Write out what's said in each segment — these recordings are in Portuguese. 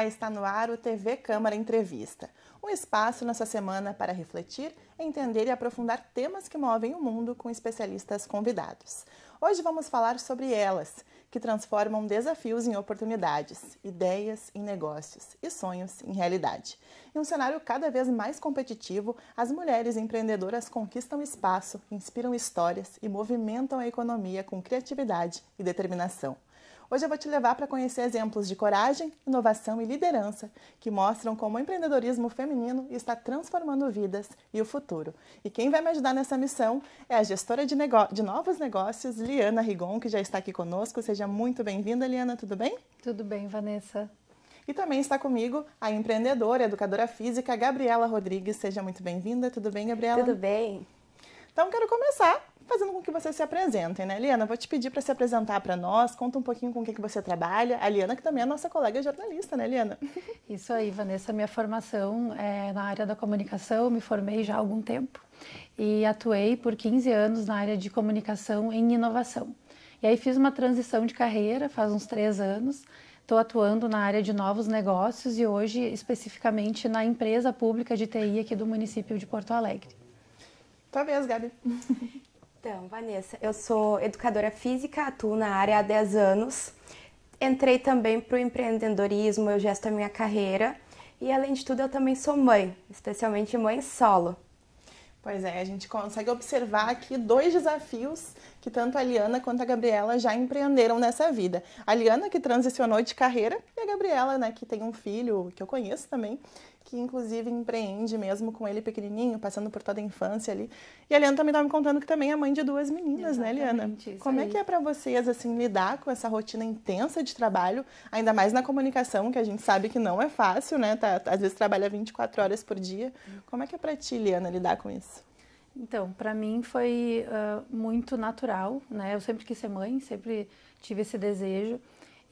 Olá, está no ar o TV Câmara Entrevista, um espaço nessa semana para refletir, entender e aprofundar temas que movem o mundo com especialistas convidados. Hoje vamos falar sobre elas, que transformam desafios em oportunidades, ideias em negócios e sonhos em realidade. Em um cenário cada vez mais competitivo, as mulheres empreendedoras conquistam espaço, inspiram histórias e movimentam a economia com criatividade e determinação. Hoje eu vou te levar para conhecer exemplos de coragem, inovação e liderança que mostram como o empreendedorismo feminino está transformando vidas e o futuro. E quem vai me ajudar nessa missão é a gestora de novos negócios, Liana Rigon, que já está aqui conosco. Seja muito bem-vinda, Liana, tudo bem? Tudo bem, Vanessa. E também está comigo a empreendedora, educadora física, Gabriela Rodrigues. Seja muito bem-vinda. Tudo bem, Gabriela? Tudo bem. Então, quero começar fazendo com que vocês se apresentem, né? Liana, vou te pedir para se apresentar para nós, conta um pouquinho com o que você trabalha. A Liana, que também é nossa colega jornalista, né, Liana? Isso aí, Vanessa. Minha formação é na área da comunicação, me formei já há algum tempo e atuei por 15 anos na área de comunicação em inovação. E aí fiz uma transição de carreira, faz uns 3 anos, estou atuando na área de novos negócios e hoje especificamente na empresa pública de TI aqui do município de Porto Alegre. Tua vez, Gabi. Então, Vanessa, eu sou educadora física, atuo na área há 10 anos. Entrei também para o empreendedorismo, eu gesto a minha carreira e, além de tudo, eu também sou mãe, especialmente mãe solo. Pois é, a gente consegue observar aqui 2 desafios que tanto a Liana quanto a Gabriela já empreenderam nessa vida. A Liana, que transicionou de carreira, e a Gabriela, né, que tem um filho, que eu conheço também, que inclusive empreende mesmo com ele pequenininho, passando por toda a infância ali. E a Liana também estava me contando que também é mãe de 2 meninas, né, Liana? Como é que é para vocês, assim, lidar com essa rotina intensa de trabalho, ainda mais na comunicação, que a gente sabe que não é fácil, né? Às vezes trabalha 24 horas por dia. Como é que é para ti, Liana, lidar com isso? Então, para mim foi muito natural, né? Eu sempre quis ser mãe, sempre tive esse desejo.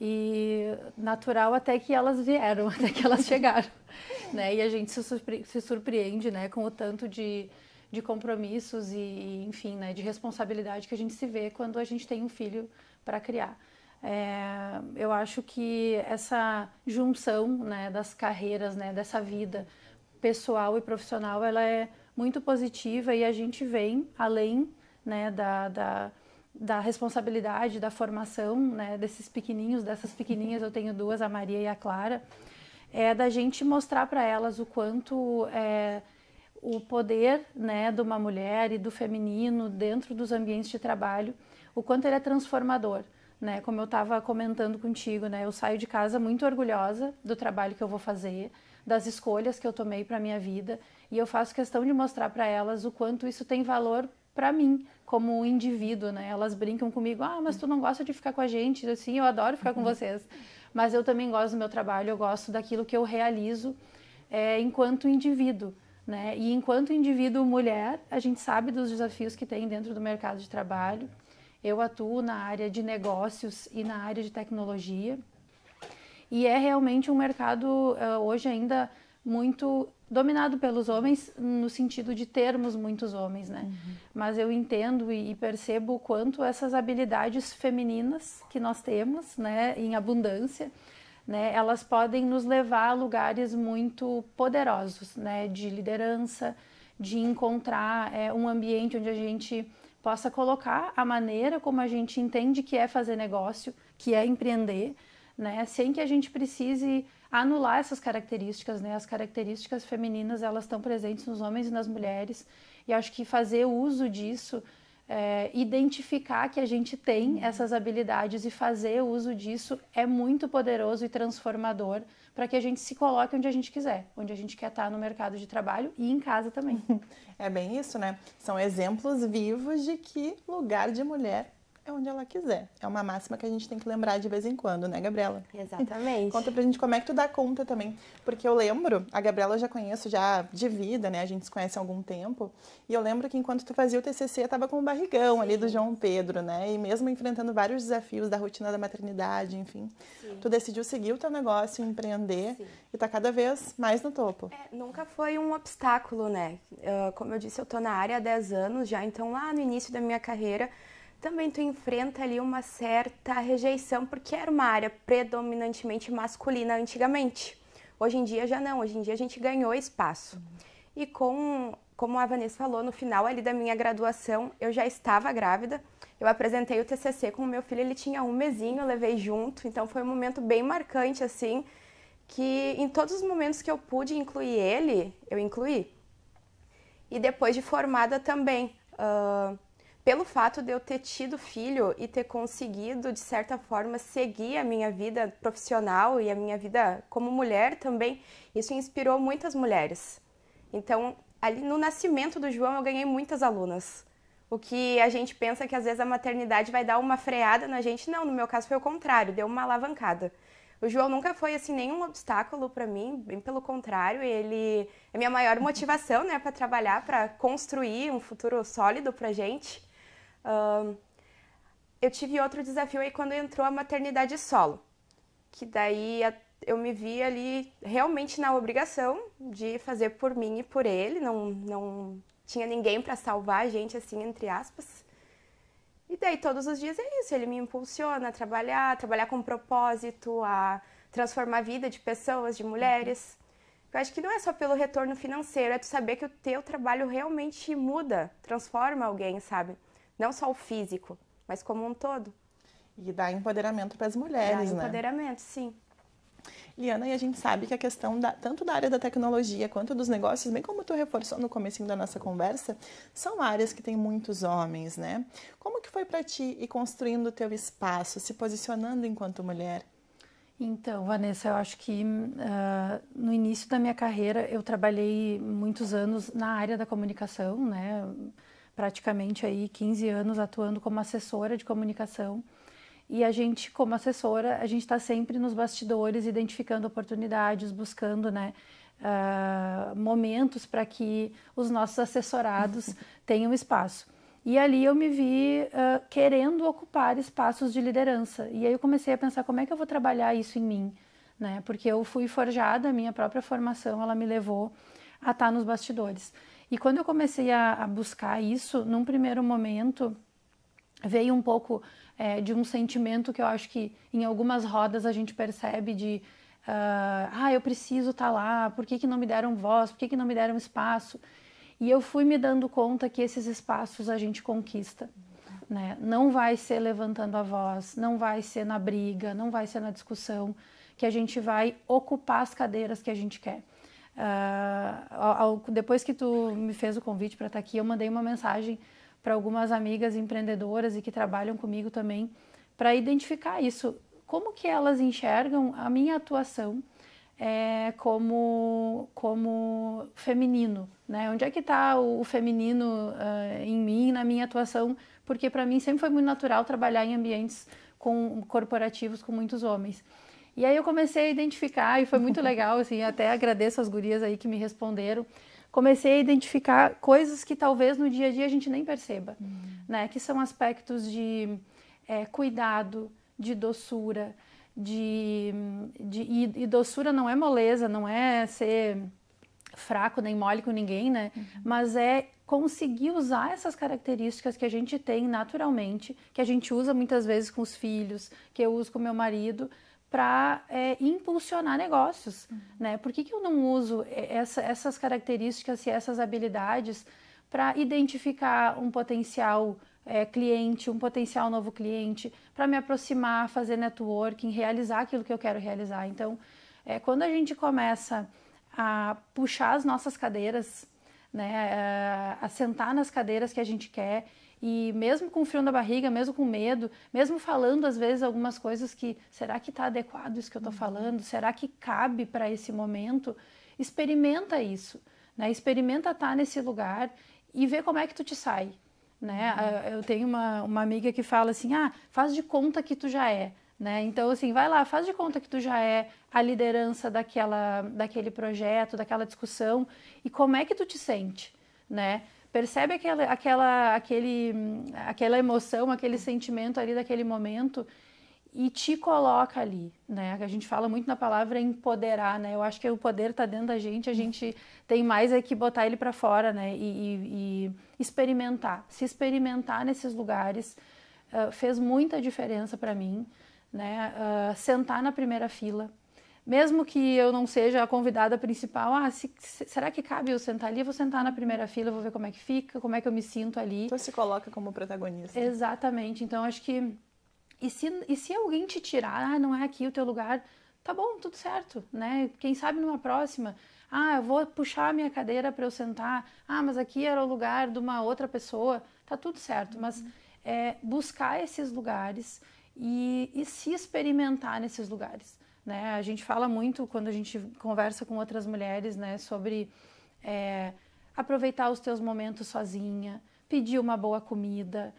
E natural até que elas vieram, até que elas chegaram, né? E a gente se surpreende, né, com o tanto de compromissos e, enfim, né, de responsabilidade que a gente se vê quando a gente tem um filho para criar. Eu acho que essa junção, né, das carreiras, né, dessa vida pessoal e profissional, ela é muito positiva e a gente vem além, né, da responsabilidade, da formação, né, desses pequenininhos, dessas pequenininhas, eu tenho 2, a Maria e a Clara, da gente mostrar para elas o quanto o poder, né, de uma mulher e do feminino dentro dos ambientes de trabalho, o quanto ele é transformador, né, como eu estava comentando contigo, né, eu saio de casa muito orgulhosa do trabalho que eu vou fazer, das escolhas que eu tomei para minha vida e eu faço questão de mostrar para elas o quanto isso tem valor para mim, como um indivíduo, né? Elas brincam comigo, mas tu não gosta de ficar com a gente? Assim, eu adoro ficar com vocês. Mas eu também gosto do meu trabalho, eu gosto daquilo que eu realizo enquanto indivíduo, né? E enquanto indivíduo mulher, a gente sabe dos desafios que tem dentro do mercado de trabalho. Eu atuo na área de negócios e na área de tecnologia. E é realmente um mercado hoje ainda muito dominado pelos homens, no sentido de termos muitos homens, né? Mas eu entendo e percebo o quanto essas habilidades femininas que nós temos, né, em abundância, né, elas podem nos levar a lugares muito poderosos, né, de liderança, de encontrar um ambiente onde a gente possa colocar a maneira como a gente entende que é fazer negócio, que é empreender, né, sem que a gente precise anular essas características, né? As características femininas, elas estão presentes nos homens e nas mulheres, e acho que fazer uso disso, identificar que a gente tem essas habilidades e fazer uso disso é muito poderoso e transformador para que a gente se coloque onde a gente quiser, onde a gente quer estar no mercado de trabalho e em casa também. É bem isso, né? São exemplos vivos de que lugar de mulher é onde ela quiser. É uma máxima que a gente tem que lembrar de vez em quando, né, Gabriela? Exatamente. Conta pra gente como é que tu dá conta também. Porque eu lembro, a Gabriela eu já conheço já de vida, né? A gente se conhece há algum tempo. E eu lembro que enquanto tu fazia o TCC, tava com um barrigão ali do João Pedro, né? E mesmo enfrentando vários desafios da rotina da maternidade, enfim. Sim. Tu decidiu seguir o teu negócio, empreender. Sim. E tá cada vez mais no topo. Nunca foi um obstáculo, né? Como eu disse, eu tô na área há 10 anos já. Então, lá no início da minha carreira, também tu enfrenta ali uma certa rejeição, porque era uma área predominantemente masculina antigamente. Hoje em dia já não, hoje em dia a gente ganhou espaço. E como a Vanessa falou, no final ali da minha graduação, eu já estava grávida. Eu apresentei o TCC com o meu filho, ele tinha 1 mesinho, eu levei junto. Então foi um momento bem marcante, assim, que em todos os momentos que eu pude incluir ele, eu incluí. E depois de formada também, pelo fato de eu ter tido filho e ter conseguido, de certa forma, seguir a minha vida profissional e a minha vida como mulher também, isso inspirou muitas mulheres. Então, ali no nascimento do João, eu ganhei muitas alunas. O que a gente pensa que às vezes a maternidade vai dar uma freada na gente, não, no meu caso foi o contrário, deu uma alavancada. O João nunca foi assim nenhum obstáculo para mim, bem pelo contrário, ele é minha maior motivação, né, para trabalhar, para construir um futuro sólido pra gente. Eu tive outro desafio aí quando entrou a maternidade solo, que daí eu me vi ali realmente na obrigação de fazer por mim e por ele, não tinha ninguém para salvar a gente, assim, entre aspas. E daí todos os dias é isso, ele me impulsiona a trabalhar com propósito, a transformar a vida de pessoas, de mulheres. Eu acho que não é só pelo retorno financeiro, é tu saber que o teu trabalho realmente muda, transforma alguém, sabe? Não só o físico, mas como um todo. E dá empoderamento para as mulheres, né? Dá empoderamento, sim. Liana, e a gente sabe que a questão tanto da área da tecnologia quanto dos negócios, bem como tu reforçou no comecinho da nossa conversa, são áreas que tem muitos homens, né? Como que foi para ti ir construindo o teu espaço, se posicionando enquanto mulher? Então, Vanessa, eu acho que no início da minha carreira eu trabalhei muitos anos na área da comunicação, né? Praticamente aí 15 anos atuando como assessora de comunicação. E a gente, como assessora, a gente está sempre nos bastidores, identificando oportunidades, buscando, né, momentos para que os nossos assessorados tenham espaço. E ali eu me vi querendo ocupar espaços de liderança. E aí eu comecei a pensar como é que eu vou trabalhar isso em mim, né? Porque eu fui forjada, a minha própria formação, ela me levou a estar nos bastidores. E quando eu comecei a buscar isso, num primeiro momento, veio um pouco de um sentimento que eu acho que em algumas rodas a gente percebe de eu preciso estar lá, por que não me deram voz, por que não me deram espaço? E eu fui me dando conta que esses espaços a gente conquista, né? Não vai ser levantando a voz, não vai ser na briga, não vai ser na discussão que a gente vai ocupar as cadeiras que a gente quer. Depois que tu me fez o convite para estar aqui, eu mandei uma mensagem para algumas amigas empreendedoras e que trabalham comigo também, para identificar isso. Como que elas enxergam a minha atuação como feminino, né? Onde é que está o feminino em mim, na minha atuação? Porque para mim sempre foi muito natural trabalhar em ambientes corporativos com muitos homens. E aí eu comecei a identificar, e foi muito legal, assim, até agradeço as gurias aí que me responderam. Comecei a identificar coisas que talvez no dia a dia a gente nem perceba, né? Que são aspectos de cuidado, de doçura, e doçura não é moleza, não é ser fraco nem mole com ninguém, né? Mas é conseguir usar essas características que a gente tem naturalmente, que a gente usa muitas vezes com os filhos, que eu uso com meu marido, para impulsionar negócios, né? Por que eu não uso essas características e essas habilidades para identificar um potencial cliente, um potencial novo cliente, para me aproximar, fazer networking, realizar aquilo que eu quero realizar? Então, quando a gente começa a puxar as nossas cadeiras, né, a sentar nas cadeiras que a gente quer, e mesmo com frio na barriga, mesmo com medo, mesmo falando às vezes algumas coisas que, será que está adequado isso que eu estou falando? Será que cabe para esse momento? Experimenta isso, né? Experimenta estar nesse lugar e ver como é que tu te sai, né? Eu tenho uma amiga que fala assim, faz de conta que tu já é, né? Então, assim, vai lá, faz de conta que tu já é a liderança daquele projeto, daquela discussão, e como é que tu te sente, né? Percebe aquela emoção, aquele sentimento ali daquele momento e te coloca ali, né? A gente fala muito na palavra empoderar, né? Eu acho que o poder está dentro da gente, a gente tem mais que botar ele para fora, né? E experimentar. Se experimentar nesses lugares fez muita diferença para mim, né? Sentar na primeira fila, mesmo que eu não seja a convidada principal, será que cabe eu sentar ali? Eu vou sentar na primeira fila, vou ver como é que fica, como é que eu me sinto ali. Tu se coloca como protagonista. Exatamente. Então, acho que... E se alguém te tirar, não é aqui o teu lugar, tá bom, tudo certo, né? Quem sabe numa próxima, eu vou puxar a minha cadeira para eu sentar, mas aqui era o lugar de uma outra pessoa, tá tudo certo. Mas buscar esses lugares e se experimentar nesses lugares, né? A gente fala muito quando a gente conversa com outras mulheres, né, sobre aproveitar os teus momentos sozinha, pedir uma boa comida,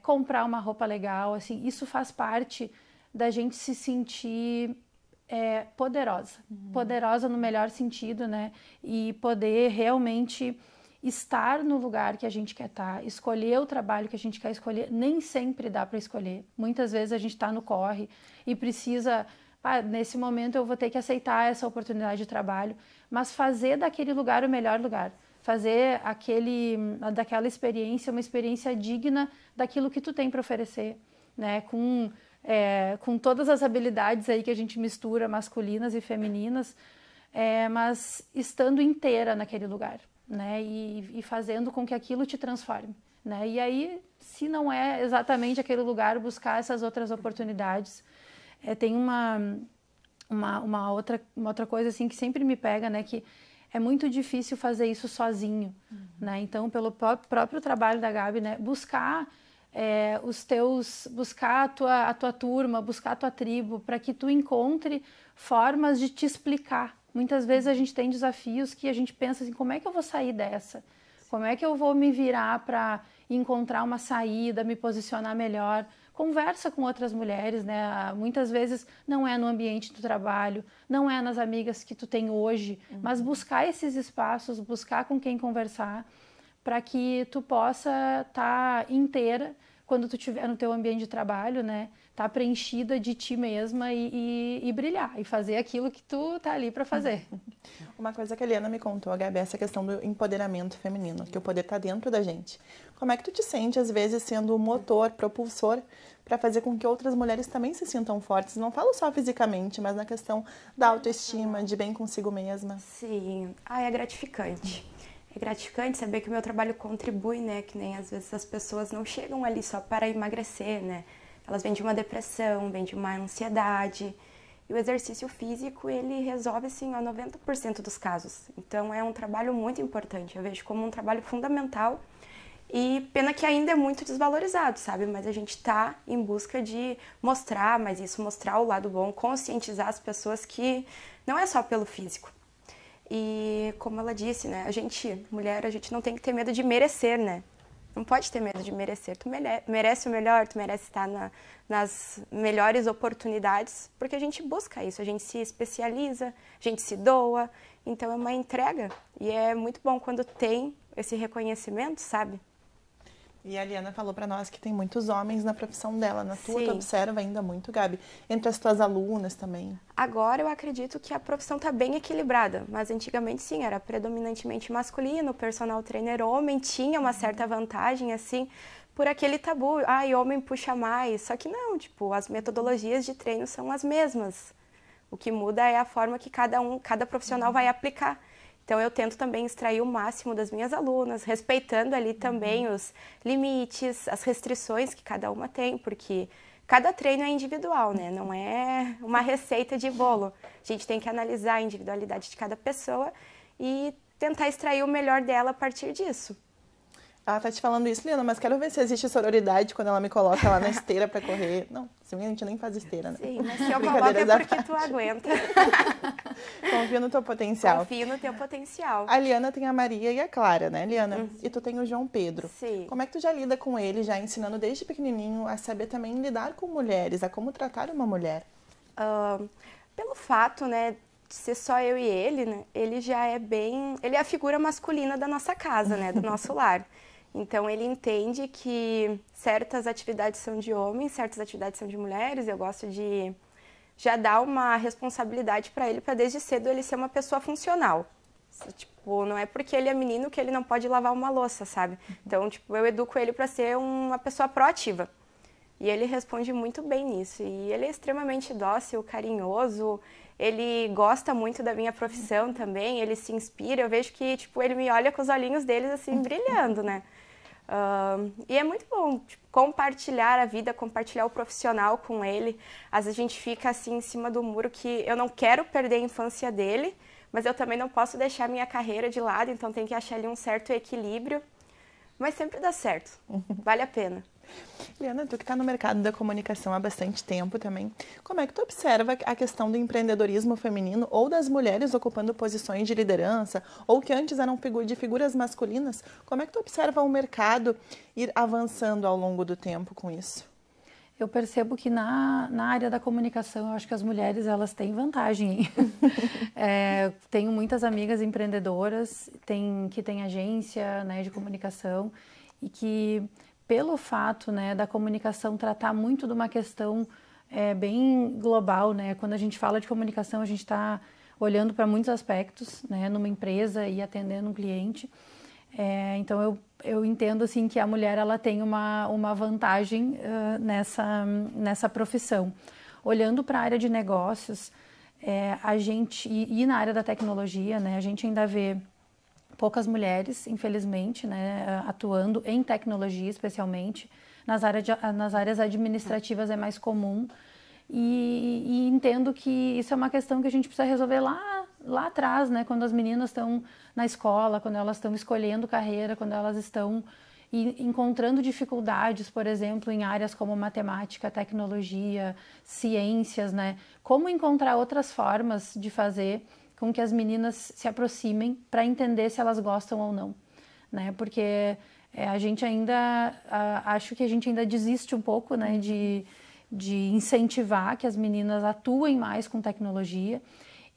comprar uma roupa legal, assim, isso faz parte da gente se sentir poderosa, poderosa no melhor sentido, né? E poder realmente estar no lugar que a gente quer estar, escolher o trabalho que a gente quer escolher. Nem sempre dá para escolher. Muitas vezes a gente está no corre e precisa, nesse momento eu vou ter que aceitar essa oportunidade de trabalho, mas fazer daquele lugar o melhor lugar. Fazer daquela experiência uma experiência digna daquilo que tu tem para oferecer, né? Com todas as habilidades aí que a gente mistura, masculinas e femininas, mas estando inteira naquele lugar, né? E fazendo com que aquilo te transforme, né? E aí, se não é exatamente aquele lugar, buscar essas outras oportunidades. Tem uma outra coisa assim que sempre me pega, né? Que é muito difícil fazer isso sozinho, né? Então, pelo próprio trabalho da Gabi, né? Buscar buscar a tua turma, buscar a tua tribo, para que tu encontre formas de te explicar. Muitas vezes a gente tem desafios que a gente pensa assim, como é que eu vou sair dessa? Como é que eu vou me virar para encontrar uma saída, me posicionar melhor? Conversa com outras mulheres, né? Muitas vezes não é no ambiente do trabalho, não é nas amigas que tu tem hoje, mas buscar esses espaços, buscar com quem conversar, para que tu possa estar inteira quando tu estiver no teu ambiente de trabalho, né? Tá preenchida de ti mesma e brilhar, e fazer aquilo que tu tá ali para fazer. Uma coisa que a Eliana me contou, Gabi, é essa questão do empoderamento feminino, que o poder tá dentro da gente. Como é que tu te sente, às vezes, sendo o motor, propulsor, para fazer com que outras mulheres também se sintam fortes? Não falo só fisicamente, mas na questão da autoestima, de bem consigo mesma. Sim, é gratificante. É gratificante saber que o meu trabalho contribui, né? Que nem às vezes as pessoas não chegam ali só para emagrecer, né? Elas vêm de uma depressão, vêm de uma ansiedade. E o exercício físico, ele resolve, assim, 90% dos casos. Então, é um trabalho muito importante. Eu vejo como um trabalho fundamental. E pena que ainda é muito desvalorizado, sabe? Mas a gente está em busca de mostrar, mas isso, mostrar o lado bom, conscientizar as pessoas que não é só pelo físico. E como ela disse, né, mulher, a gente não tem que ter medo de merecer, né? Não pode ter medo de merecer. Tu merece o melhor, tu merece estar nas melhores oportunidades, porque a gente busca isso, a gente se especializa, a gente se doa, então é uma entrega. E é muito bom quando tem esse reconhecimento, sabe? E a Eliana falou para nós que tem muitos homens na profissão dela. Na tua, tu observa ainda muito, Gabi, entre as tuas alunas também. Agora eu acredito que a profissão está bem equilibrada, mas antigamente sim, era predominantemente masculino, o personal trainer homem tinha uma certa vantagem, assim, por aquele tabu, homem puxa mais, só que não, tipo, as metodologias de treino são as mesmas. O que muda é a forma que cada profissional vai aplicar. Então, eu tento também extrair o máximo das minhas alunas, respeitando ali também os limites, as restrições que cada uma tem, porque cada treino é individual, né? Não é uma receita de bolo. A gente tem que analisar a individualidade de cada pessoa e tentar extrair o melhor dela a partir disso. Ela tá te falando isso, Liana, mas quero ver se existe sororidade quando ela me coloca lá na esteira para correr. Não, se a gente nem faz esteira, né? Sim, mas se eu coloco é porque tu aguenta. Confio no teu potencial. Confio no teu potencial. A Liana tem a Maria e a Clara, né, Liana? E tu tem o João Pedro. Sim. Como é que tu já lida com ele, já ensinando desde pequenininho a saber também lidar com mulheres, a como tratar uma mulher? Pelo fato, né, de ser só eu e ele, né, ele já é ele é a figura masculina da nossa casa, né, do nosso lar. Então, ele entende que certas atividades são de homens, certas atividades são de mulheres. Eu gosto de já dar uma responsabilidade para ele, para desde cedo ele ser uma pessoa funcional. Tipo, não é porque ele é menino que ele não pode lavar uma louça, sabe? Então, tipo, eu educo ele para ser uma pessoa proativa. E ele responde muito bem nisso. E ele é extremamente dócil, carinhoso, ele gosta muito da minha profissão também, ele se inspira, eu vejo que, tipo, ele me olha com os olhinhos deles, assim, brilhando, né? E é muito bom, tipo, compartilhar a vida, compartilhar o profissional com ele. Às vezes a gente fica, assim, em cima do muro que eu não quero perder a infância dele, mas eu também não posso deixar a minha carreira de lado, então tem que achar ali um certo equilíbrio. Mas sempre dá certo, vale a pena. Liana, tu que está no mercado da comunicação há bastante tempo também, como é que tu observa a questão do empreendedorismo feminino ou das mulheres ocupando posições de liderança, ou que antes eram de figuras masculinas? Como é que tu observa o mercado ir avançando ao longo do tempo com isso? Eu percebo que na área da comunicação, eu acho que as mulheres, elas têm vantagem. Tenho muitas amigas empreendedoras que têm agência, né, de comunicação, e que, pelo fato, né, da comunicação tratar muito de uma questão bem global, né? Quando a gente fala de comunicação, a gente está olhando para muitos aspectos, né, numa empresa e atendendo um cliente. Então eu entendo assim que a mulher ela tem uma vantagem nessa profissão. Olhando para a área de negócios, a gente e na área da tecnologia, né, a gente ainda vê poucas mulheres, infelizmente, né, atuando em tecnologia, especialmente nas áreas administrativas é mais comum. E entendo que isso é uma questão que a gente precisa resolver lá atrás, né? Quando as meninas estão na escola, quando elas estão escolhendo carreira, quando elas estão encontrando dificuldades, por exemplo, em áreas como matemática, tecnologia, ciências, né? Como encontrar outras formas de fazer com que as meninas se aproximem para entender se elas gostam ou não, né? Porque a gente ainda, acho que a gente ainda desiste um pouco, né? De incentivar que as meninas atuem mais com tecnologia.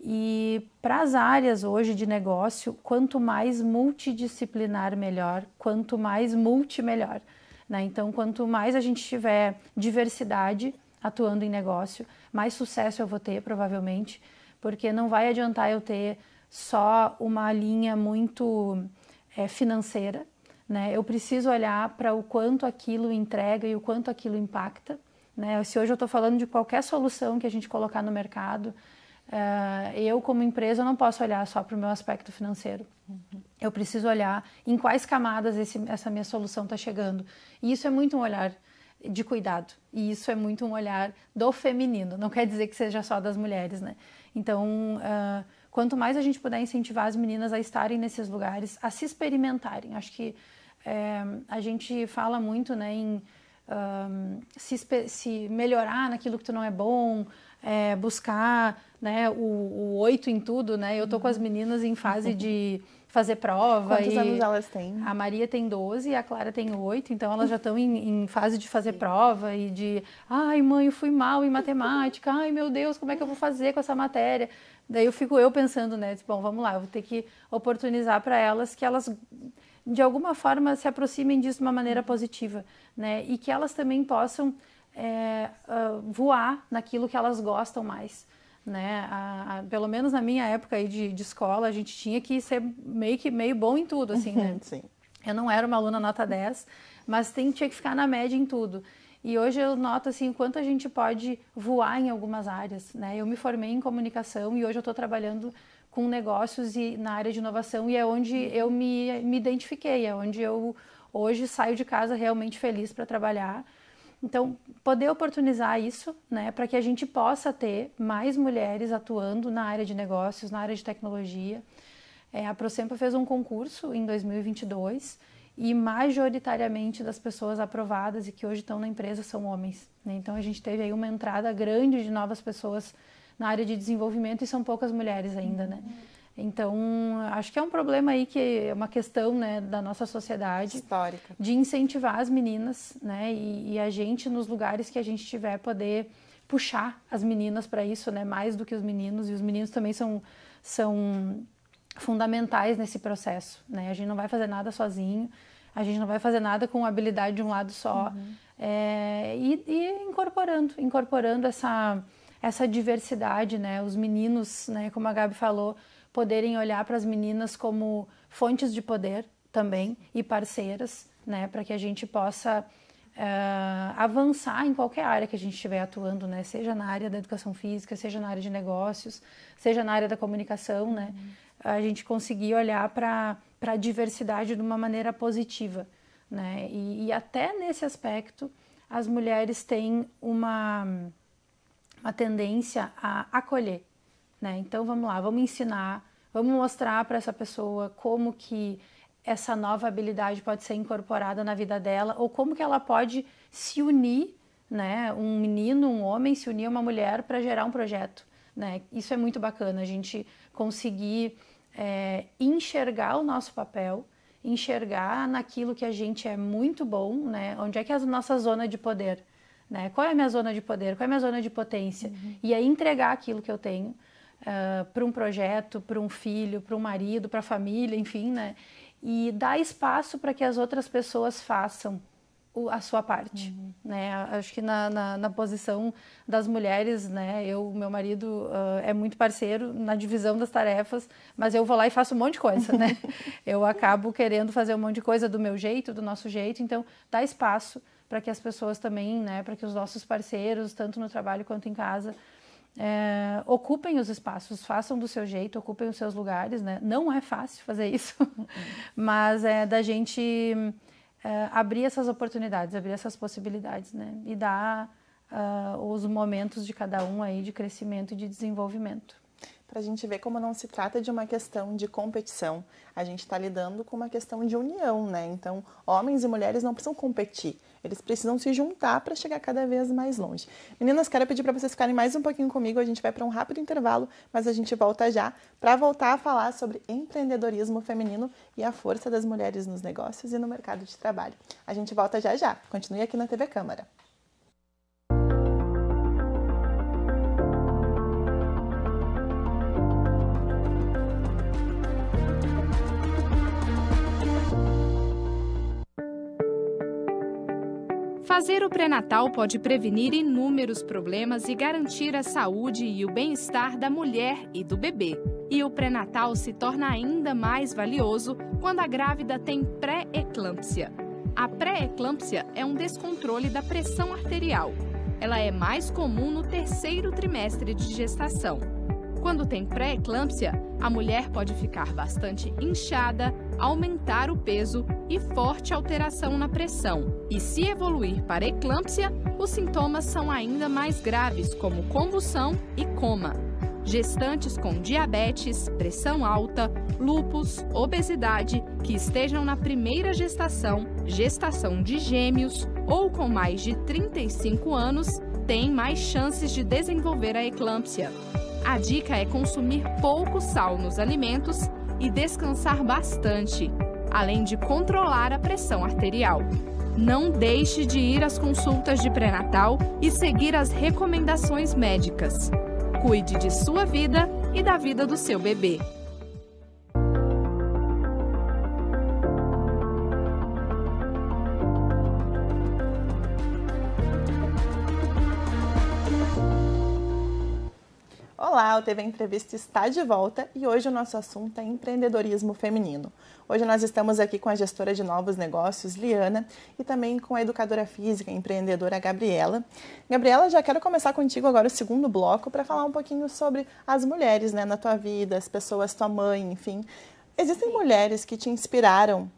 E para as áreas hoje de negócio, quanto mais multidisciplinar, melhor, quanto mais multi, melhor, né? Então, quanto mais a gente tiver diversidade atuando em negócio, mais sucesso eu vou ter, provavelmente, porque não vai adiantar eu ter só uma linha muito financeira, né? Eu preciso olhar para o quanto aquilo entrega e o quanto aquilo impacta, né? Se hoje eu estou falando de qualquer solução que a gente colocar no mercado, eu como empresa não posso olhar só para o meu aspecto financeiro. Eu preciso olhar em quais camadas essa minha solução está chegando. E isso é muito um olhar de cuidado. E isso é muito um olhar do feminino. Não quer dizer que seja só das mulheres, né? Então, quanto mais a gente puder incentivar as meninas a estarem nesses lugares, a se experimentarem. Acho que a gente fala muito, né, em se melhorar naquilo que tu não é bom, buscar, né, o 8 em tudo, né? Eu tô com as meninas em fase de fazer prova. Quantos anos elas têm? A Maria tem 12 e a Clara tem 8, então elas já estão em fase de fazer prova e de, ai mãe, eu fui mal em matemática, ai meu Deus, como é que eu vou fazer com essa matéria? Daí fico eu pensando, né, bom, vamos lá, eu vou ter que oportunizar para elas que elas de alguma forma se aproximem disso de uma maneira positiva, né? E que elas também possam voar naquilo que elas gostam mais, né? Pelo menos na minha época aí de escola, a gente tinha que ser meio bom em tudo, assim, né? Sim. Eu não era uma aluna nota 10, mas tinha que ficar na média em tudo. E hoje eu noto, assim, o quanto a gente pode voar em algumas áreas, né? Eu me formei em comunicação e hoje eu estou trabalhando com negócios e na área de inovação, e é onde eu me identifiquei, é onde eu hoje saio de casa realmente feliz para trabalhar. Então, poder oportunizar isso, né, para que a gente possa ter mais mulheres atuando na área de negócios, na área de tecnologia. A Prosempa fez um concurso em 2022 e majoritariamente das pessoas aprovadas e que hoje estão na empresa são homens, né? Então, a gente teve aí uma entrada grande de novas pessoas na área de desenvolvimento e são poucas mulheres ainda, né? Então, acho que é um problema aí, que é uma questão, né, da nossa sociedade. Histórica. De incentivar as meninas, né? E a gente, nos lugares que a gente tiver, poder puxar as meninas para isso, né? Mais do que os meninos. E os meninos também são fundamentais nesse processo, né? A gente não vai fazer nada sozinho. A gente não vai fazer nada com habilidade de um lado só. E incorporando essa diversidade, né? Os meninos, né, como a Gabi falou, poderem olhar para as meninas como fontes de poder também e parceiras, né, para que a gente possa avançar em qualquer área que a gente estiver atuando, né? Seja na área da educação física, seja na área de negócios, seja na área da comunicação, né? A gente conseguir olhar para a diversidade de uma maneira positiva, né? E até nesse aspecto, as mulheres têm uma tendência a acolher, né? Então, vamos lá, vamos ensinar, vamos mostrar para essa pessoa como que essa nova habilidade pode ser incorporada na vida dela, ou como que ela pode se unir, né? Um menino, um homem se unir a uma mulher para gerar um projeto, né? Isso é muito bacana, a gente conseguir enxergar o nosso papel, enxergar naquilo que a gente é muito bom, né? Onde é que é a nossa zona de poder, né? Qual é a minha zona de poder, qual é a minha zona de potência? E aí entregar aquilo que eu tenho para um projeto, para um filho, para um marido, para a família, enfim, né? E dar espaço para que as outras pessoas façam a sua parte, né? Acho que na posição das mulheres, né? Meu marido é muito parceiro na divisão das tarefas, mas eu vou lá e faço um monte de coisa, né? Eu acabo querendo fazer um monte de coisa do meu jeito, do nosso jeito, então dá espaço para que as pessoas também, né? Para que os nossos parceiros, tanto no trabalho quanto em casa, ocupem os espaços, façam do seu jeito, ocupem os seus lugares, né? Não é fácil fazer isso, mas é da gente abrir essas oportunidades, abrir essas possibilidades, né? E dar os momentos de cada um aí de crescimento e de desenvolvimento. Para a gente ver como não se trata de uma questão de competição, a gente está lidando com uma questão de união, né? Então, homens e mulheres não precisam competir, eles precisam se juntar para chegar cada vez mais longe. Meninas, quero pedir para vocês ficarem mais um pouquinho comigo, a gente vai para um rápido intervalo, mas a gente volta já para voltar a falar sobre empreendedorismo feminino e a força das mulheres nos negócios e no mercado de trabalho. A gente volta já já, continue aqui na TV Câmara. Fazer o pré-natal pode prevenir inúmeros problemas e garantir a saúde e o bem-estar da mulher e do bebê. E o pré-natal se torna ainda mais valioso quando a grávida tem pré-eclâmpsia. A pré-eclâmpsia é um descontrole da pressão arterial. Ela é mais comum no terceiro trimestre de gestação. Quando tem pré-eclâmpsia, a mulher pode ficar bastante inchada, aumentar o peso e forte alteração na pressão. E se evoluir para eclâmpsia, os sintomas são ainda mais graves, como convulsão e coma. Gestantes com diabetes, pressão alta, lúpus, obesidade, que estejam na primeira gestação, gestação de gêmeos ou com mais de 35 anos, têm mais chances de desenvolver a eclâmpsia. A dica é consumir pouco sal nos alimentos e descansar bastante, além de controlar a pressão arterial. Não deixe de ir às consultas de pré-natal e seguir as recomendações médicas. Cuide de sua vida e da vida do seu bebê. Olá, o TV Entrevista está de volta e hoje o nosso assunto é empreendedorismo feminino. Hoje nós estamos aqui com a gestora de novos negócios, Liana, e também com a educadora física e empreendedora, Gabriela. Gabriela, já quero começar contigo agora o segundo bloco para falar um pouquinho sobre as mulheres, né, na tua vida, as pessoas, tua mãe, enfim. Existem mulheres que te inspiraram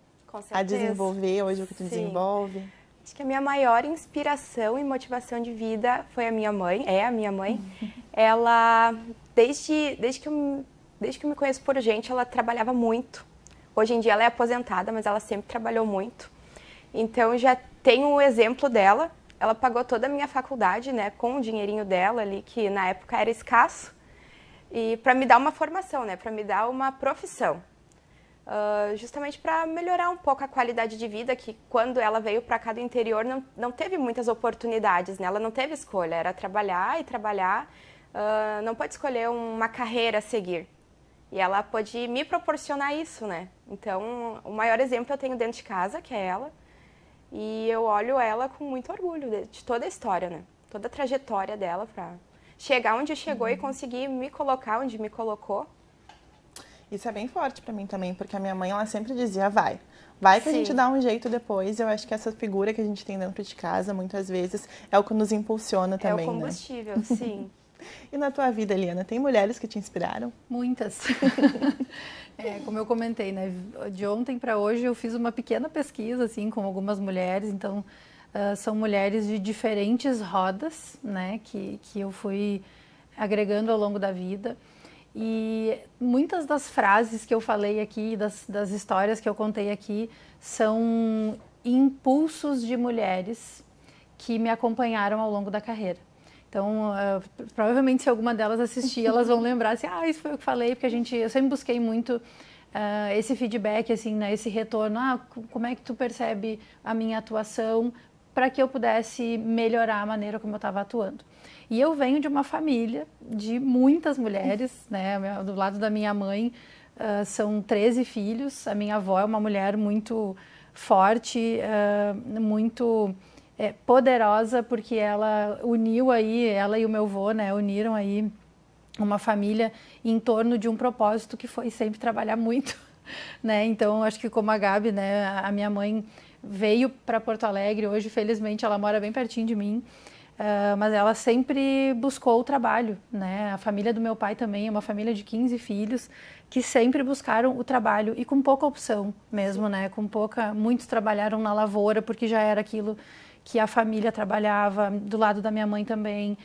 a desenvolver hoje o que tu desenvolve? Acho que a minha maior inspiração e motivação de vida foi a minha mãe, é a minha mãe. Ela, desde que eu me conheço por gente, ela trabalhava muito. Hoje em dia ela é aposentada, mas ela sempre trabalhou muito. Então já tenho o exemplo dela. Ela pagou toda a minha faculdade, né, com o dinheirinho dela ali, que na época era escasso, e para me dar uma formação, né, para me dar uma profissão. Justamente para melhorar um pouco a qualidade de vida, que quando ela veio para cá do interior não teve muitas oportunidades, né? Ela não teve escolha, era trabalhar e trabalhar, não pode escolher uma carreira a seguir. E ela pôde me proporcionar isso, né? Então, o maior exemplo eu tenho dentro de casa, que é ela, e eu olho ela com muito orgulho de toda a história, né? Toda a trajetória dela para chegar onde chegou e conseguir me colocar onde me colocou. Isso é bem forte para mim também, porque a minha mãe, ela sempre dizia, vai, Vai que a gente dá um jeito depois. Eu acho que essa figura que a gente tem dentro de casa, muitas vezes, é o que nos impulsiona também, né? É o combustível, né? Sim. E na tua vida, Eliana, tem mulheres que te inspiraram? Muitas. Como eu comentei, né? De ontem para hoje eu fiz uma pequena pesquisa, assim, com algumas mulheres. Então, são mulheres de diferentes rodas, né? Que eu fui agregando ao longo da vida. E muitas das frases que eu falei aqui, das histórias que eu contei aqui, são impulsos de mulheres que me acompanharam ao longo da carreira. Então, provavelmente se alguma delas assistir, elas vão lembrar assim, isso foi o que eu falei, porque eu sempre busquei muito esse feedback, assim, né, esse retorno, como é que tu percebe a minha atuação, para que eu pudesse melhorar a maneira como eu estava atuando. E eu venho de uma família de muitas mulheres, né? Do lado da minha mãe são 13 filhos. A minha avó é uma mulher muito forte, muito poderosa, porque ela uniu aí, ela e o meu avô, né? Uniram aí uma família em torno de um propósito que foi sempre trabalhar muito, né? Então, acho que como a Gabi, né? A minha mãe veio para Porto Alegre, hoje felizmente ela mora bem pertinho de mim, mas ela sempre buscou o trabalho, né? A família do meu pai também é uma família de 15 filhos que sempre buscaram o trabalho e com pouca opção mesmo, né? Muitos trabalharam na lavoura porque já era aquilo que a família trabalhava, do lado da minha mãe também.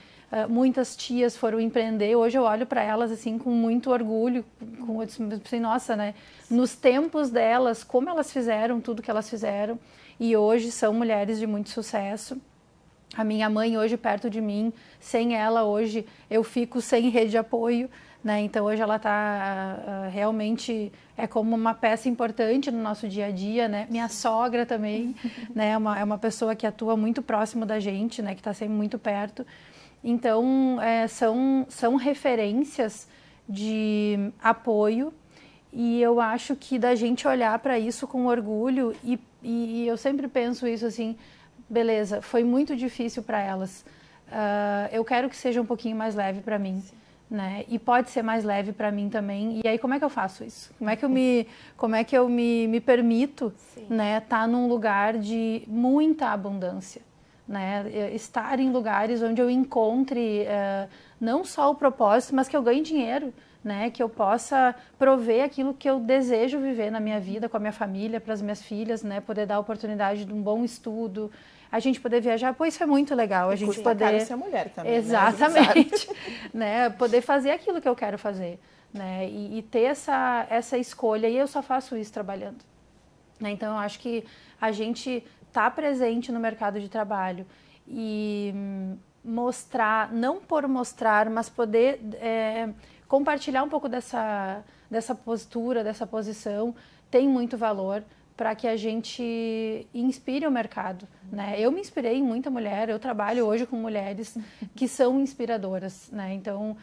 Muitas tias foram empreender. Hoje eu olho para elas assim com muito orgulho, assim, nossa, né? Nos tempos delas, como elas fizeram tudo que elas fizeram, e hoje são mulheres de muito sucesso. A minha mãe hoje perto de mim, sem ela hoje eu fico sem rede de apoio, né? Então hoje ela está realmente como uma peça importante no nosso dia a dia, né? Minha sogra também, né? É uma pessoa que atua muito próximo da gente, né? Que está sempre muito perto. Então são referências de apoio, e eu acho que da gente olhar para isso com orgulho, e eu sempre penso isso assim, beleza, foi muito difícil para elas, eu quero que seja um pouquinho mais leve para mim, né? E pode ser mais leve para mim também. E aí como é que eu faço isso? Como é que eu me permito, né, estar num lugar de muita abundância, né? Estar em lugares onde eu encontre não só o propósito, mas que eu ganhe dinheiro, né? Que eu possa prover aquilo que eu desejo viver na minha vida, com a minha família, para as minhas filhas, né? Poder dar a oportunidade de um bom estudo, a gente poder viajar, isso é muito legal. A gente poder ser mulher também. Exatamente, né? Poder fazer aquilo que eu quero fazer, né? E ter essa escolha, e eu só faço isso trabalhando, né? Então eu acho que a gente tá presente no mercado de trabalho e mostrar, não por mostrar, mas poder compartilhar um pouco dessa postura, dessa posição, tem muito valor para que a gente inspire o mercado, né? Eu me inspirei em muita mulher, eu trabalho hoje com mulheres que são inspiradoras, né? Então,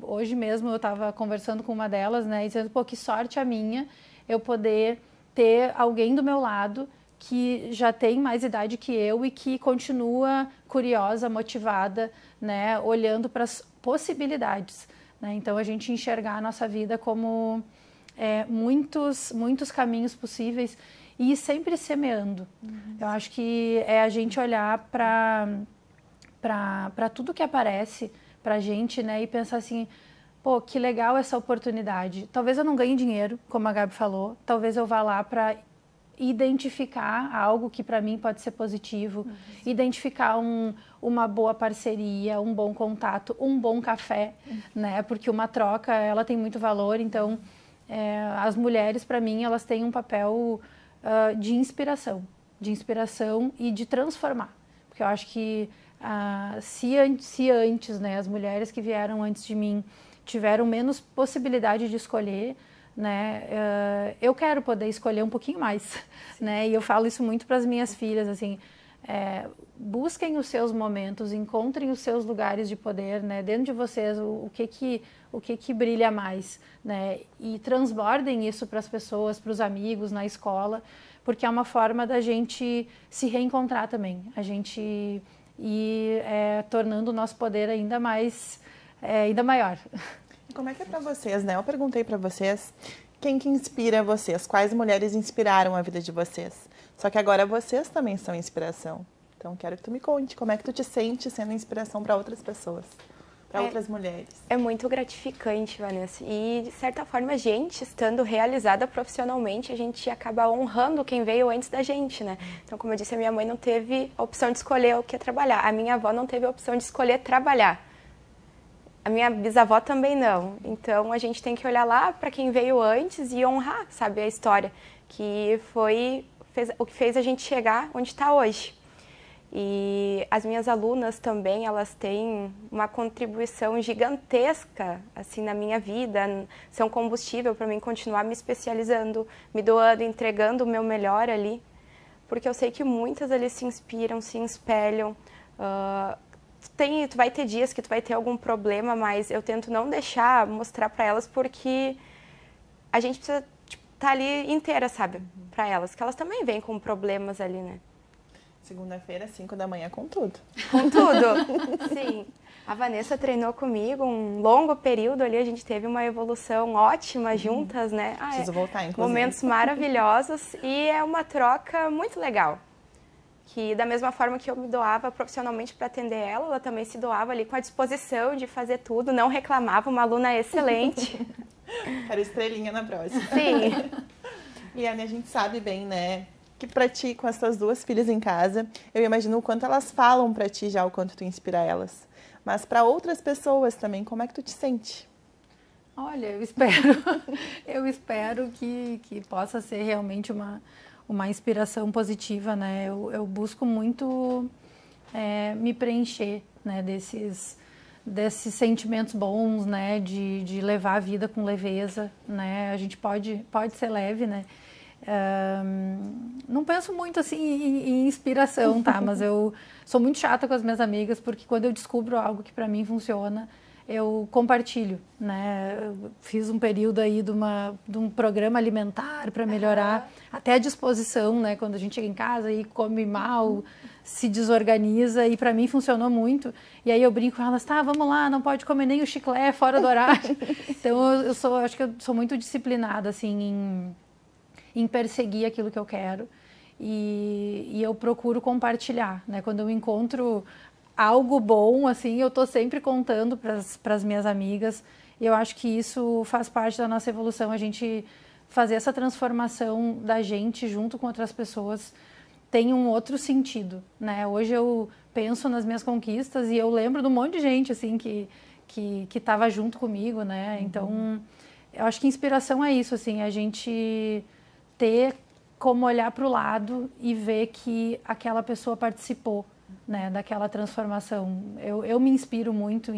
hoje mesmo eu estava conversando com uma delas, né? E dizendo, pô, que sorte a minha eu poder ter alguém do meu lado que já tem mais idade que eu e que continua curiosa, motivada, né? Olhando para as possibilidades, né? Então, a gente enxergar a nossa vida como muitos caminhos possíveis e sempre semeando. Eu acho que é a gente olhar para tudo que aparece para a gente, né? E pensar assim, pô, que legal essa oportunidade. Talvez eu não ganhe dinheiro, como a Gabi falou, talvez eu vá lá para identificar algo que para mim pode ser positivo, identificar uma boa parceria, um bom contato, um bom café, né? Porque uma troca, ela tem muito valor. Então, as mulheres, para mim, elas têm um papel de inspiração e de transformar. Porque eu acho que se antes, né, as mulheres que vieram antes de mim tiveram menos possibilidade de escolher, né, eu quero poder escolher um pouquinho mais, né? E eu falo isso muito para as minhas filhas, assim, busquem os seus momentos, encontrem os seus lugares de poder, né? Dentro de vocês, o que brilha mais, né? E transbordem isso para as pessoas, para os amigos, na escola, porque é uma forma da gente se reencontrar também, a gente ir tornando o nosso poder ainda maior. Como é que é para vocês, né? Eu perguntei para vocês Quem que inspira vocês? Quais mulheres inspiraram a vida de vocês? Só que agora vocês também são inspiração. Então, quero que tu me conte como é que tu te sente sendo inspiração para outras pessoas, para outras mulheres. É muito gratificante, Vanessa. E, de certa forma, a gente, estando realizada profissionalmente, a gente acaba honrando quem veio antes da gente, né? Então, como eu disse, a minha mãe não teve a opção de escolher o que trabalhar. A minha avó não teve a opção de escolher trabalhar. A minha bisavó também não. Então, a gente tem que olhar lá para quem veio antes e honrar, sabe, a história, que foi o que fez a gente chegar onde está hoje. E as minhas alunas também, elas têm uma contribuição gigantesca assim na minha vida, são combustível para mim continuar me especializando, me doando, entregando o meu melhor ali, porque eu sei que muitas ali se inspiram, se espelham. Tu vai ter dias que tu vai ter algum problema, mas eu tento não deixar mostrar para elas, porque a gente precisa estar ali inteira, sabe, para elas, que elas também vêm com problemas ali, né? Segunda-feira, 5 da manhã, com tudo. Com tudo, sim. A Vanessa treinou comigo um longo período ali, a gente teve uma evolução ótima juntas, né? Preciso voltar, inclusive. Momentos maravilhosos e é uma troca muito legal. Que da mesma forma que eu me doava profissionalmente para atender ela, ela também se doava ali com a disposição de fazer tudo, não reclamava, uma aluna excelente. Quero estrelinha na próxima. Sim. Liane, a gente sabe bem, né, que pra ti, com as tuas duas filhas em casa, eu imagino o quanto elas falam pra ti já, o quanto tu inspira elas. Mas para outras pessoas também, como é que tu te sente? Olha, eu espero que possa ser realmente uma inspiração positiva, né? Eu busco muito me preencher, né, desses sentimentos bons, né, de levar a vida com leveza, né? A gente pode ser leve, né? Não penso muito assim em inspiração, tá? Mas eu sou muito chata com as minhas amigas, porque quando eu descubro algo que para mim funciona, eu compartilho, né? Eu fiz um período aí de um programa alimentar para melhorar até a disposição, né? Quando a gente chega em casa e come mal, se desorganiza, e para mim funcionou muito. E aí eu brinco com elas, tá, vamos lá, não pode comer nem o chiclete fora do horário. Então acho que eu sou muito disciplinada assim em perseguir aquilo que eu quero, e eu procuro compartilhar, né? Quando eu encontro algo bom, assim, eu tô sempre contando para as minhas amigas, e eu acho que isso faz parte da nossa evolução, a gente fazer essa transformação da gente junto com outras pessoas tem um outro sentido, né? Hoje eu penso nas minhas conquistas e eu lembro de um monte de gente, assim, que estava junto comigo, né? Então, eu acho que inspiração é isso, assim, a gente ter como olhar para o lado e ver que aquela pessoa participou, né, daquela transformação. Eu me inspiro muito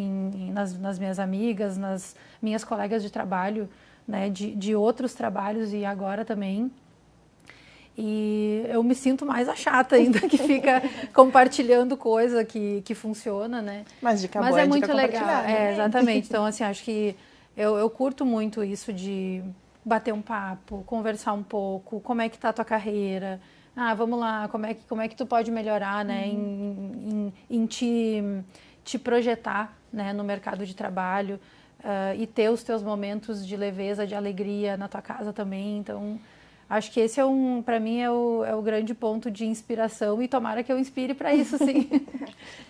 nas minhas amigas, nas minhas colegas de trabalho, né, de outros trabalhos e agora também. E eu me sinto mais a chata ainda, que fica compartilhando coisa que funciona, né? Mas dica boa, é muito legal. Né? Exatamente. Então, assim, acho que eu curto muito isso de bater um papo, conversar um pouco, como é que tá a tua carreira, vamos lá, como é que tu pode melhorar, né, em te projetar, né, no mercado de trabalho, e ter os teus momentos de leveza, de alegria na tua casa também. Então, acho que esse para mim é o grande ponto de inspiração, e tomara que eu inspire para isso, sim.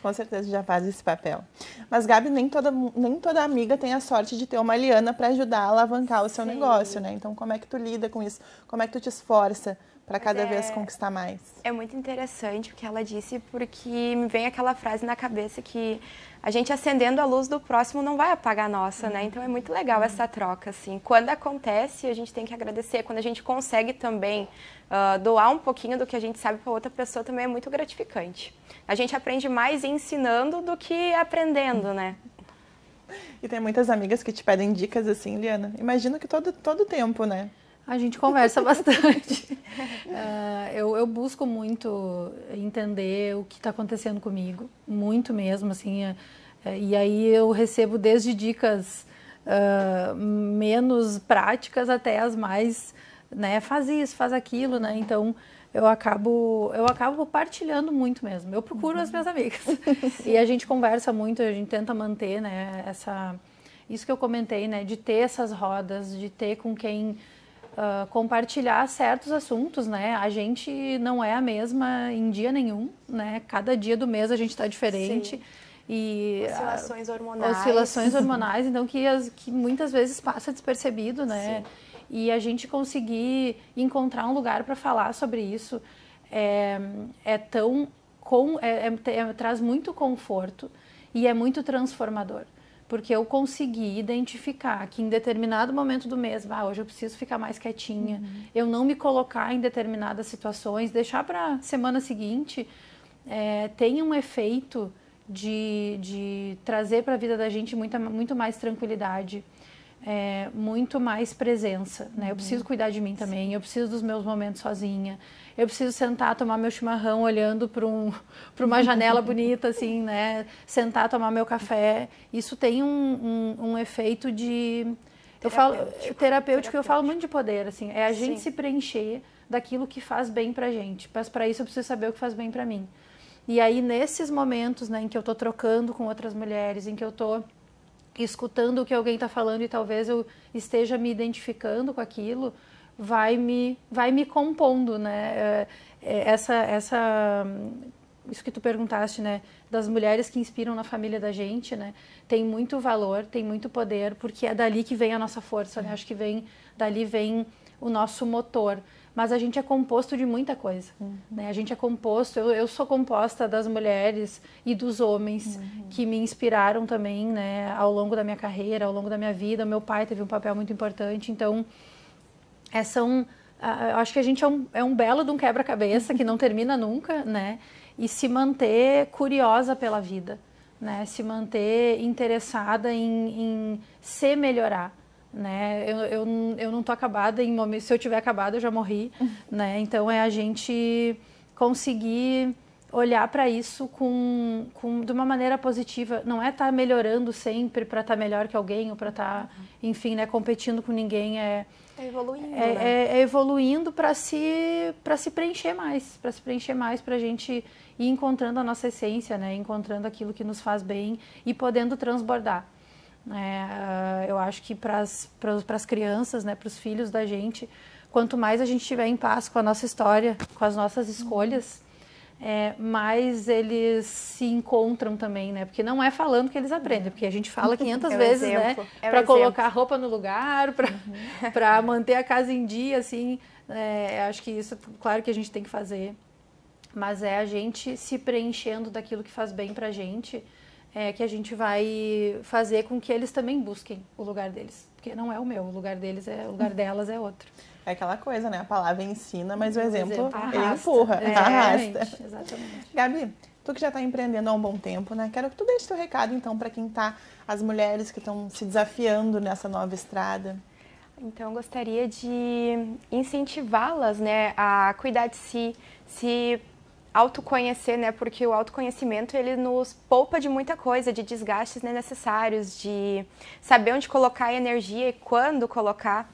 Com certeza já faz esse papel. Mas, Gabi, nem toda amiga tem a sorte de ter uma Liana para ajudar a alavancar o seu negócio, né? Então, como é que tu lida com isso? Como é que tu te esforça para cada vez conquistar mais? É muito interessante o que ela disse, porque me vem aquela frase na cabeça que a gente acendendo a luz do próximo não vai apagar a nossa, né? Então é muito legal essa troca, assim. Quando acontece, a gente tem que agradecer. Quando a gente consegue também doar um pouquinho do que a gente sabe para outra pessoa, também é muito gratificante. A gente aprende mais ensinando do que aprendendo, né? E tem muitas amigas que te pedem dicas assim, Liana. Imagino que todo tempo, né? A gente conversa bastante. Eu busco muito entender o que está acontecendo comigo, muito mesmo, assim. E aí eu recebo desde dicas menos práticas até as mais, né, faz isso, faz aquilo, né? Então eu acabo partilhando muito mesmo. Eu procuro as minhas amigas e a gente conversa muito, a gente tenta manter, né, isso que eu comentei, né, de ter essas rodas, de ter com quem compartilhar certos assuntos, né? A gente não é a mesma em dia nenhum, né? Cada dia do mês a gente está diferente. Sim. E oscilações hormonais. Oscilações hormonais, então que muitas vezes passa despercebido, né? Sim. E a gente conseguir encontrar um lugar para falar sobre isso traz muito conforto e é muito transformador. Porque eu consegui identificar que em determinado momento do mês, hoje eu preciso ficar mais quietinha, eu não me colocar em determinadas situações, deixar para a semana seguinte, tem um efeito de trazer para a vida da gente muito mais tranquilidade, muito mais presença, né? Eu preciso cuidar de mim também, eu preciso dos meus momentos sozinha, eu preciso sentar, tomar meu chimarrão olhando para uma janela bonita, assim, né? Sentar, tomar meu café. Isso tem um efeito terapêutico. Eu falo muito de poder, assim. É a gente se preencher daquilo que faz bem pra gente. Mas para isso eu preciso saber o que faz bem pra mim. E aí, nesses momentos, né, em que eu tô trocando com outras mulheres, em que eu tô escutando o que alguém tá falando e talvez eu esteja me identificando com aquilo, vai me compondo, né? Isso que tu perguntaste, né? Das mulheres que inspiram na família da gente, né? Tem muito valor, tem muito poder, porque é dali que vem a nossa força, né? Acho que dali vem o nosso motor. Mas a gente é composto de muita coisa, né? A gente é composto, eu sou composta das mulheres e dos homens que me inspiraram também, né? Ao longo da minha carreira, ao longo da minha vida. Meu pai teve um papel muito importante, então eu acho que a gente é um belo de um quebra-cabeça que não termina nunca, né? E se manter curiosa pela vida, né? Se manter interessada em se melhorar, né? Eu não tô acabada em momento, se eu tiver acabada eu já morri, né? Então é a gente conseguir olhar para isso de uma maneira positiva. Não é estar melhorando sempre para estar melhor que alguém ou para estar, enfim, né, competindo com ninguém. É evoluindo, é evoluindo para se preencher mais, para a gente ir encontrando a nossa essência, né? Encontrando aquilo que nos faz bem e podendo transbordar. Eu acho que para as crianças, né, para os filhos da gente, quanto mais a gente estiver em paz com a nossa história, com as nossas escolhas, mais eles se encontram também, né? Porque não é falando que eles aprendem, porque a gente fala 500 vezes, né? Para colocar a roupa no lugar, para manter a casa em dia, assim. Acho que isso, claro que a gente tem que fazer, mas é a gente se preenchendo daquilo que faz bem pra gente, que a gente vai fazer com que eles também busquem o lugar deles. Porque não é o meu, o lugar delas é outro. É aquela coisa, né? A palavra ensina, mas o exemplo ele empurra, arrasta. Exatamente. Gabi, tu que já está empreendendo há um bom tempo, né? Quero que tu deixe teu recado, então, para quem tá, as mulheres que estão se desafiando nessa nova estrada. Então, eu gostaria de incentivá-las, né, a cuidar de si, se autoconhecer, né? Porque o autoconhecimento, ele nos poupa de muita coisa, de desgastes desnecessários, de saber onde colocar a energia e quando colocar.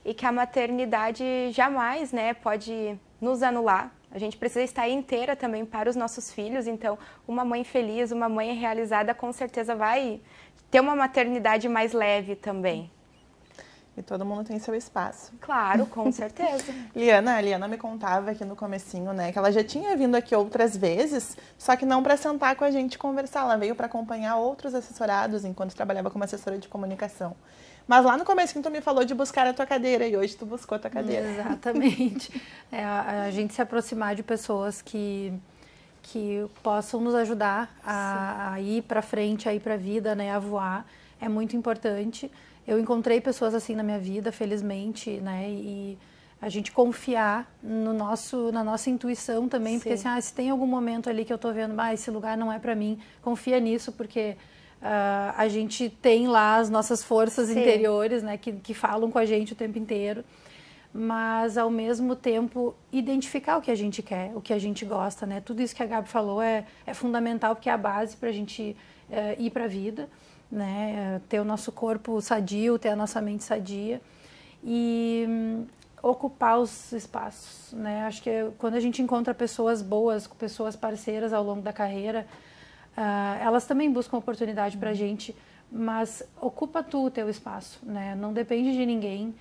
E que a maternidade jamais, né, pode nos anular. A gente precisa estar inteira também para os nossos filhos. Então, uma mãe feliz, uma mãe realizada, com certeza vai ter uma maternidade mais leve também. E todo mundo tem seu espaço. Claro, com certeza. A Liana me contava aqui no comecinho, né, que ela já tinha vindo aqui outras vezes, só que não para sentar com a gente e conversar. Ela veio para acompanhar outros assessorados enquanto trabalhava como assessora de comunicação. Mas lá no comecinho tu me falou de buscar a tua cadeira e hoje tu buscou a tua cadeira. Exatamente. A gente se aproximar de pessoas que possam nos ajudar a ir para frente, a ir para a vida, né, a voar, é muito importante. Eu encontrei pessoas assim na minha vida, felizmente, né, e a gente confiar na nossa intuição também, Sim. Porque assim, se tem algum momento ali que eu tô vendo, esse lugar não é para mim, confia nisso, porque a gente tem lá as nossas forças Sim. interiores, né, que falam com a gente o tempo inteiro, mas ao mesmo tempo identificar o que a gente quer, o que a gente gosta, né? Tudo isso que a Gabi falou é fundamental, porque é a base para a gente ir para a vida, né? Ter o nosso corpo sadio, ter a nossa mente sadia e ocupar os espaços, né? Acho que quando a gente encontra pessoas boas, pessoas parceiras ao longo da carreira, elas também buscam oportunidade para a gente, mas ocupa tu o teu espaço, né? Não depende de ninguém,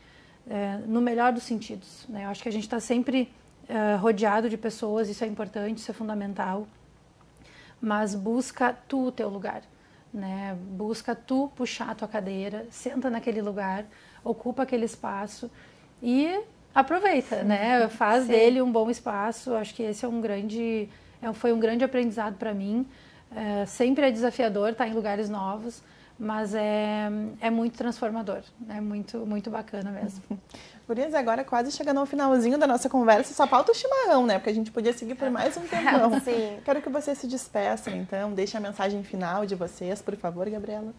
no melhor dos sentidos, né? Eu acho que a gente está sempre rodeado de pessoas, isso é importante, isso é fundamental, mas busca tu o teu lugar, né? Busca tu puxar a tua cadeira, senta naquele lugar, ocupa aquele espaço e aproveita, né? Faz dele um bom espaço. Acho que esse foi um grande aprendizado para mim. Sempre é desafiador estar em lugares novos, mas é muito transformador, é muito bacana mesmo. Gurias, agora quase chegando ao finalzinho da nossa conversa, só falta o chimarrão, né? Porque a gente podia seguir por mais um tempão. Sim. Quero que vocês se despeçam, então. Deixem a mensagem final de vocês, por favor, Gabriela.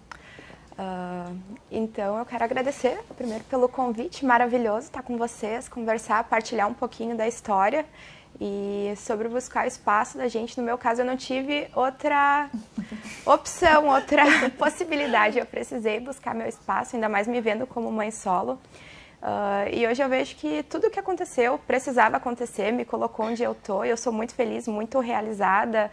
Então, eu quero agradecer, primeiro, pelo convite maravilhoso estar com vocês, conversar, partilhar um pouquinho da história e sobre buscar o espaço da gente. No meu caso, eu não tive outra opção, outra possibilidade. Eu precisei buscar meu espaço, ainda mais me vendo como mãe solo. E hoje eu vejo que tudo o que aconteceu precisava acontecer, me colocou onde eu tô. Eu sou muito feliz, muito realizada,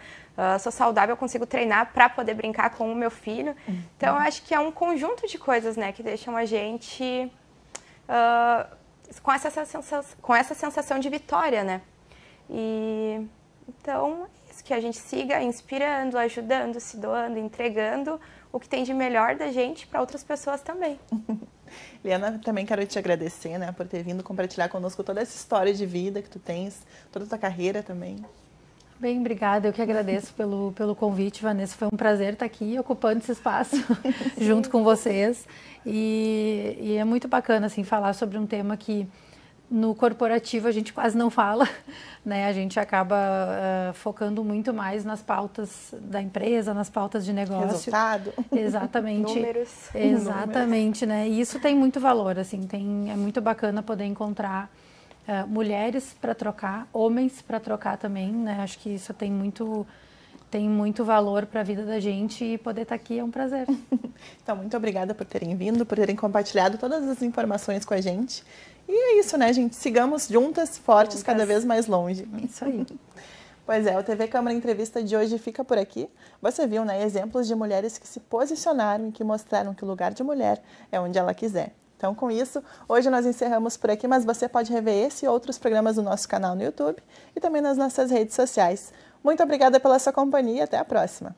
sou saudável, consigo treinar para poder brincar com o meu filho. Então eu acho que é um conjunto de coisas, né, que deixam a gente com essa sensação de vitória, né? E então é isso, que a gente siga inspirando, ajudando, se doando, entregando o que tem de melhor da gente para outras pessoas também. Liana, também quero te agradecer, né, por ter vindo compartilhar conosco toda essa história de vida que tu tens, toda a tua carreira também. Bem, obrigada. Eu que agradeço pelo convite, Vanessa. Foi um prazer estar aqui ocupando esse espaço junto com vocês. E é muito bacana assim, falar sobre um tema que no corporativo a gente quase não fala, né? A gente acaba focando muito mais nas pautas da empresa, nas pautas de negócio. Resultado. Exatamente. Números. Exatamente, né? E isso tem muito valor, assim, é muito bacana poder encontrar mulheres para trocar, homens para trocar também, né? Acho que isso tem muito valor para a vida da gente e poder estar aqui é um prazer. Então, muito obrigada por terem vindo, por terem compartilhado todas as informações com a gente. E é isso, né, gente? Sigamos juntas, fortes, cada vez mais longe. Isso aí. Pois é, o TV Câmara Entrevista de hoje fica por aqui. Você viu, né, exemplos de mulheres que se posicionaram e que mostraram que o lugar de mulher é onde ela quiser. Então, com isso, hoje nós encerramos por aqui, mas você pode rever esse e outros programas do nosso canal no YouTube e também nas nossas redes sociais. Muito obrigada pela sua companhia e até a próxima.